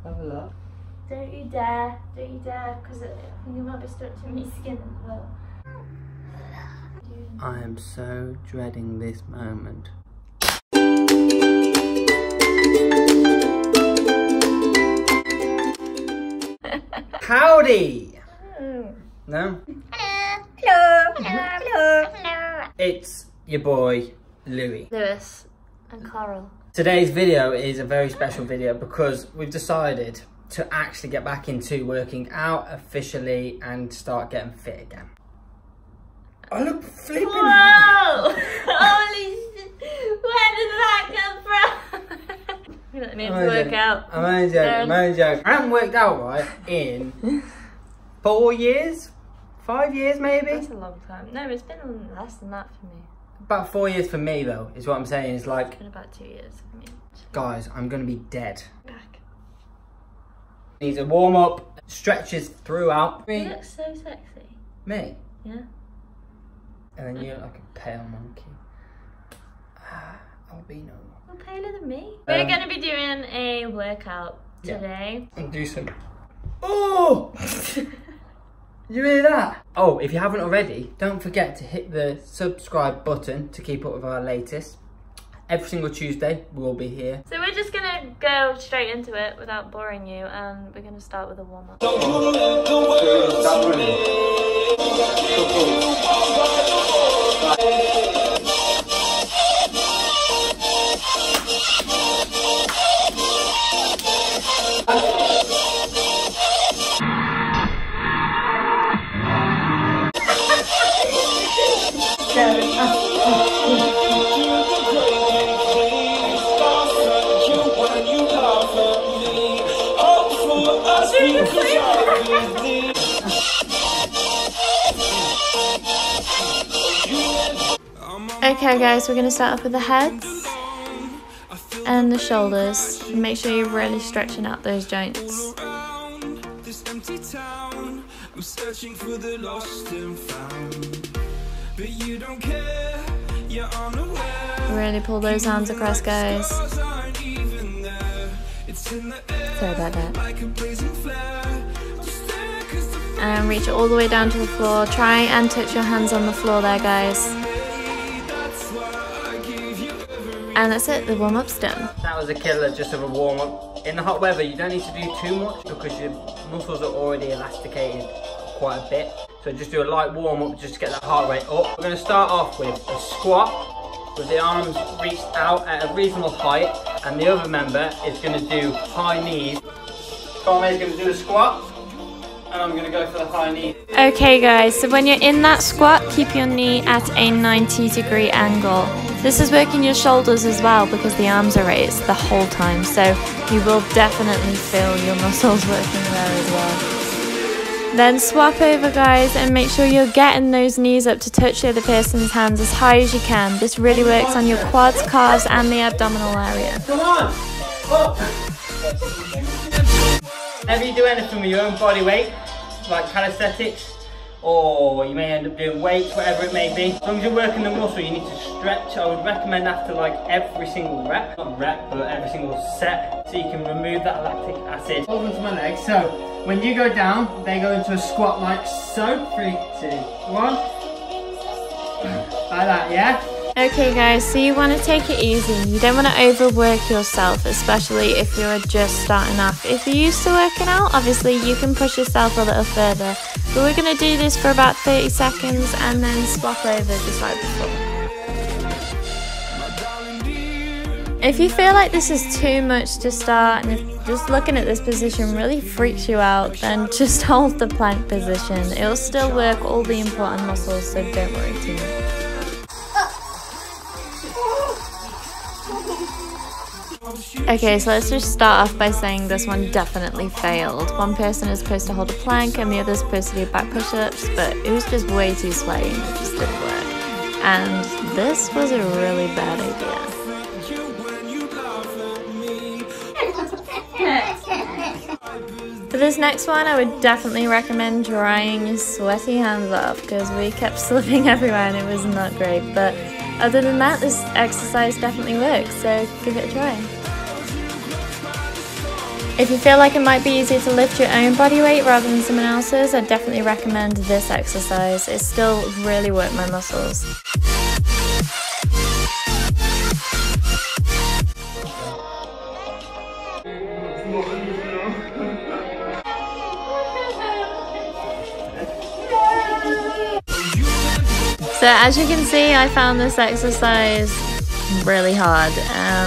Have a look. Don't you dare, because I think it might be stuck to my skin as well. I am so dreading this moment. Howdy! No? Hello. It's your boy, Louis. Lewis and Carl. Today's video is a very special video because we've decided to actually get back into working out officially and start getting fit again. I look flipping. Whoa! Holy shit! Where did that come from? You don't need to work out. I'm only joking. I haven't worked out right in 4 years? 5 years maybe? That's a long time. No, it's been less than that for me. About 4 years for me though, is what I'm saying. It's like... It's been about 2 years for me. Guys, I'm going to be dead. Back. Needs a warm up, stretches throughout. You look so sexy. Me? Yeah. And then you look like a pale monkey. Albino. You're paler than me. We're going to be doing a workout today. And do some... Oh! You hear that? Oh, if you haven't already, don't forget to hit the subscribe button to keep up with our latest. Every single Tuesday, we'll be here. So we're just going to go straight into it without boring you, and we're going to start with a warm-up. Okay guys, we're going to start off with the heads and the shoulders. Make sure you're really stretching out those joints. Really pull those arms across, guys. Sorry about that. And reach all the way down to the floor. Try and touch your hands on the floor there, guys. And that's it, the warm-up's done. That was a killer, just of a warm-up. In the hot weather, you don't need to do too much because your muscles are already elasticated quite a bit. So just do a light warm-up just to get that heart rate up. We're going to start off with a squat with the arms reached out at a reasonable height, and the other member is going to do high knees. Carl is going to do the squat, and I'm going to go for the high knee. Okay guys, so when you're in that squat, keep your knee at a 90-degree angle. This is working your shoulders as well because the arms are raised the whole time, so you will definitely feel your muscles working there as well. Then swap over, guys, and make sure you're getting those knees up to touch the other person's hands as high as you can. This really works on your quads, calves and the abdominal area. Come on! Up! Whenever you do anything with your own body weight, like calisthenics, or you may end up doing weights, whatever it may be. As long as you're working the muscle, you need to stretch. I would recommend after like every single rep, not rep, but every single set, so you can remove that lactic acid. Hold onto my legs, so when you go down, they go into a squat like so. 3, 2, 1. Like that, yeah? Okay guys, so you want to take it easy. You don't want to overwork yourself, especially if you're just starting off. If you're used to working out, obviously you can push yourself a little further. But we're going to do this for about 30 seconds and then swap over just like before. If you feel like this is too much to start, and if just looking at this position really freaks you out, then just hold the plank position. It will still work all the important muscles, so don't worry too much. Okay, so let's just start off by saying this one definitely failed. One person is supposed to hold a plank and the other is supposed to do back push-ups, but it was just way too sweaty and it just didn't work. And this was a really bad idea. For this next one, I would definitely recommend drying your sweaty hands off because we kept slipping everywhere and it was not great. But other than that, this exercise definitely works, so give it a try. If you feel like it might be easier to lift your own body weight rather than someone else's, I'd definitely recommend this exercise. It still really worked my muscles. So as you can see, I found this exercise really hard.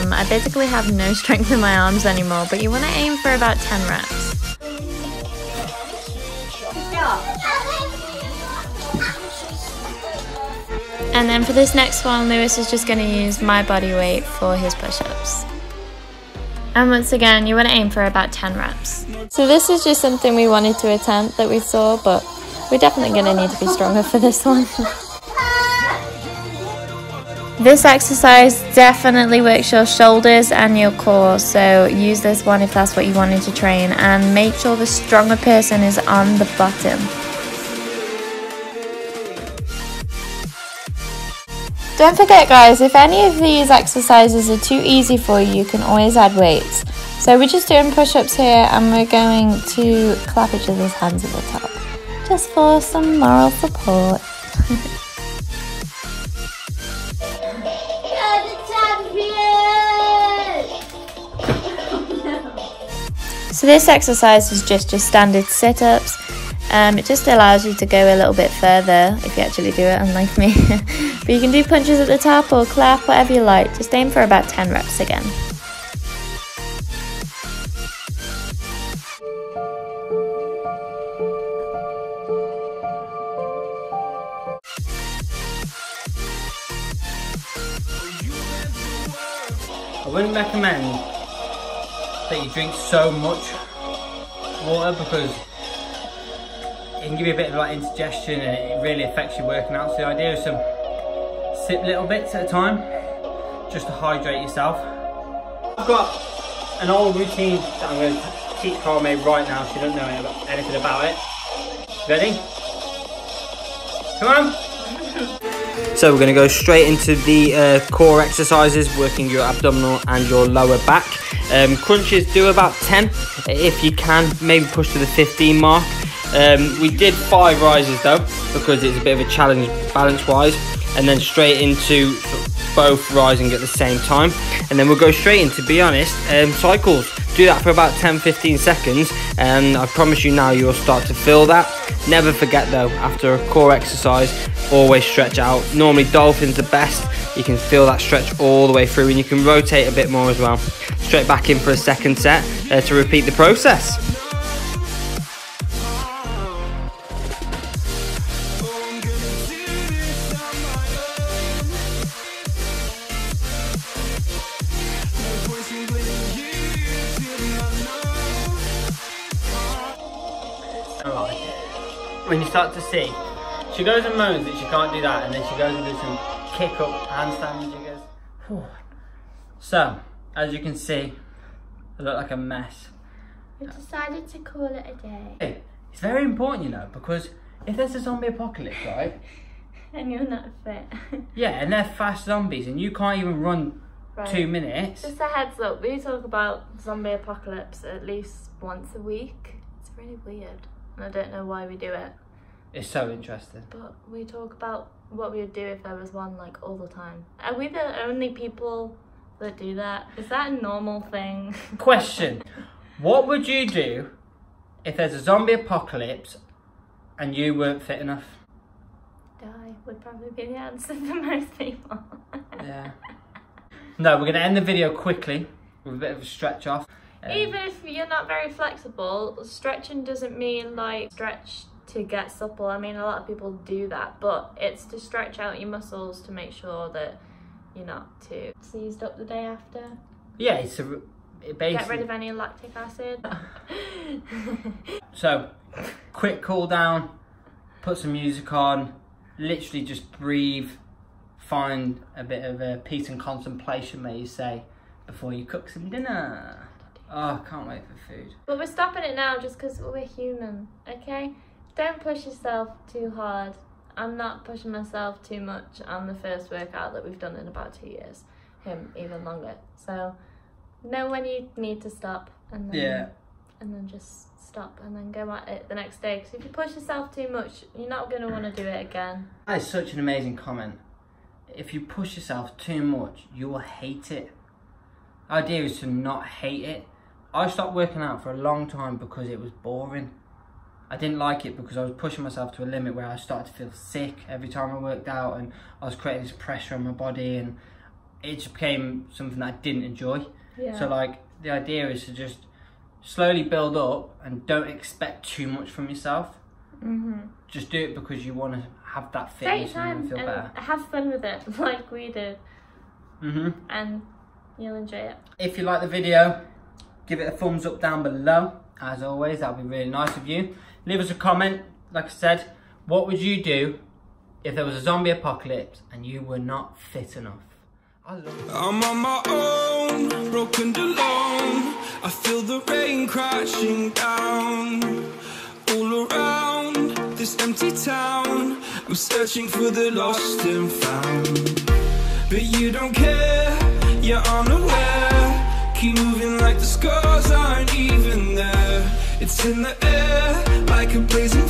I basically have no strength in my arms anymore, but you want to aim for about 10 reps. And then for this next one, Lewis is just going to use my body weight for his push-ups. And once again, you want to aim for about 10 reps. So this is just something we wanted to attempt that we saw, but we're definitely going to need to be stronger for this one. This exercise definitely works your shoulders and your core, so use this one if that's what you wanted to train, and make sure the stronger person is on the bottom. Don't forget guys, if any of these exercises are too easy for you, you can always add weights. So we're just doing push-ups here and we're going to clap each other's hands at the top, just for some moral support. So this exercise is just your standard sit-ups. It just allows you to go a little bit further if you actually do it, unlike me. But you can do punches at the top or clap, whatever you like. Just aim for about 10 reps again. I wouldn't recommend that you drink so much water because it can give you a bit of like indigestion and it really affects your working out. So the idea is some sip little bits at a time just to hydrate yourself. I've got an old routine that I'm going to teach Carmé right now. She doesn't know anything about it. Ready? Come on! So we're going to go straight into the core exercises, working your abdominal and your lower back. Crunches, do about 10 if you can, maybe push to the 15 mark. We did 5 rises though, because it's a bit of a challenge balance wise, and then straight into both rising at the same time. And then we'll go straight into, to be honest, cycles. Do that for about 10-15 seconds and I promise you now you'll start to feel that. Never forget though, after a core exercise, always stretch out. Normally dolphin's the best. You can feel that stretch all the way through and you can rotate a bit more as well. Straight back in for a second set to repeat the process. When you start to see, she goes and moans that she can't do that, and then she goes and does some kick up handstand and she goes, whew. So, as you can see, I look like a mess. We decided to call it a day. Hey, it's very important, you know, because if there's a zombie apocalypse, right? And you're not fit. Yeah, and they're fast zombies and you can't even run 2 minutes. Just a heads up, we talk about zombie apocalypse at least once a week. It's really weird. And I don't know why we do it. It's so interesting. But we talk about what we would do if there was one, like, all the time. Are we the only people that do that? Is that a normal thing? Question. What would you do if there's a zombie apocalypse and you weren't fit enough? Die would probably be the answer for most people. Yeah. No, we're going to end the video quickly with a bit of a stretch off. Even if you're not very flexible, stretching doesn't mean like stretch to get supple. I mean, a lot of people do that, but it's to stretch out your muscles to make sure that you're not too seized up the day after. Yeah, it basically... Get rid of any lactic acid. So, quick cool down, put some music on, literally just breathe, find a bit of peace and contemplation, may you say, before you cook some dinner. Oh, I can't wait for food. But we're stopping it now just because we're human, okay? Don't push yourself too hard. I'm not pushing myself too much on the first workout that we've done in about 2 years. Even longer. So, know when you need to stop. And then yeah. and then just stop and then go at it the next day. Because if you push yourself too much, you're not going to want to do it again. That is such an amazing comment. If you push yourself too much, you will hate it. The idea is to not hate it. I stopped working out for a long time because it was boring. I didn't like it because I was pushing myself to a limit where I started to feel sick every time I worked out, and I was creating this pressure on my body, and it just became something that I didn't enjoy. Yeah. So like, the idea is to just slowly build up and don't expect too much from yourself. Just do it because you want to have that fitness and feel better. Have fun with it like we did. And you'll enjoy it. If you like the video, give it a thumbs up down below. As always, that would be really nice of you. Leave us a comment. Like I said, what would you do if there was a zombie apocalypse and you were not fit enough? I'm on my own, broken and alone. I feel the rain crashing down all around this empty town. I'm searching for the lost and found, but you don't care, you're unaware. Keep moving like the scars aren't even there. It's in the air like a blazing